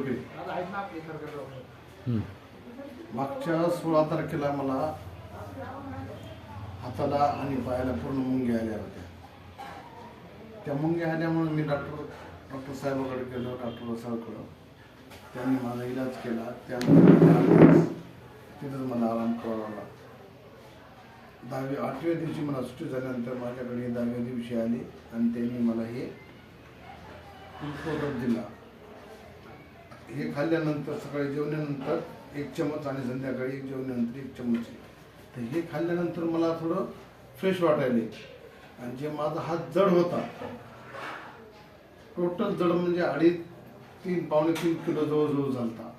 रुपये. मागच्या 16 तारखेला मला हाताला आणि पायाला पूर्ण मुंग्या आल्या होत्या. त्या मुंग्या आल्यामुळे मी डॉक्टर साहेबाकडे गेलो, डॉक्टर साहेबाकडं. त्यांनी माझा इलाज केला. त्यानंतर तिथंच मला आराम करावा लागला. 8व्या दिवशी मला सुट्टी झाल्यानंतर माझ्याकडे 10व्या दिवशी आली आणि त्यांनी मला हे प्रोडक्ट दिला. हे खाल्ल्यानंतर सकाळी जेवणानंतर 1 चमच आणि संध्याकाळी जेवणानंतर 1 चमच. तर हे खाल्ल्यानंतर मला थोडं फ्रेश वाटायले. आणि जे माझा हात जड होता, टोटल जड म्हणजे 2.5 पावणे 3 किलो जवळजवळ झाला.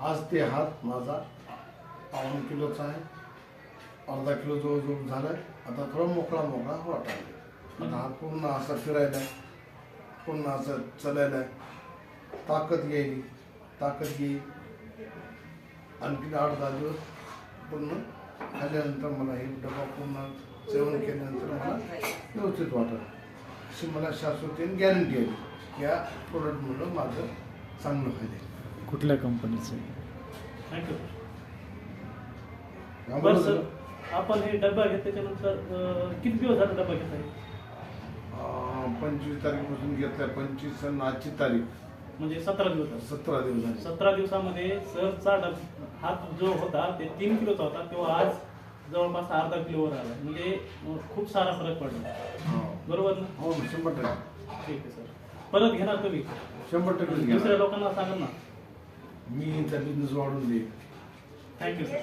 आज ते हात माझा 1.25 किलोचा आहे, अर्धा किलो जवळजवळ झाला आहे. आता थोडा मोकळा वाटायला. आता हात पूर्ण असा फिरायला, पूर्ण असं चालायला, ताकद येईल. आणखी 8-10 दिवस पूर्ण खाल्ल्यानंतर मला हे डबा पूर्ण सेवन केल्यानंतर मला व्यवस्थित वाटलं. अशी मला शाश्वती गॅरंटी आहे की या प्रोडक्टमुळं माझं चांगलं फायदे. कुठल्या कंपनीचं? थँक्यू. हा, बरं सर, आपण हे डबा घेतल्याच्यानंतर किती दिवस झाला डबा घेत आहे? 25 तारीखपासून घेतला. 25 आणि आजची तारीख म्हणजे 17 दिवस झाले. 17 दिवस झाले. 17 दिवसामध्ये सरचा हात जो होता ते 3 किलोचा होता, तेव्हा आज जवळपास अर्धा किलोवर आला. म्हणजे खूप सारा फरक पडला. बरोबर ना? हो, 100%. ठीक आहे सर. परत घेणार तुम्ही? 100% दुसऱ्या लोकांना सांगा ना. मी त्या बिझनेस वाढून देईन. Thank you sir.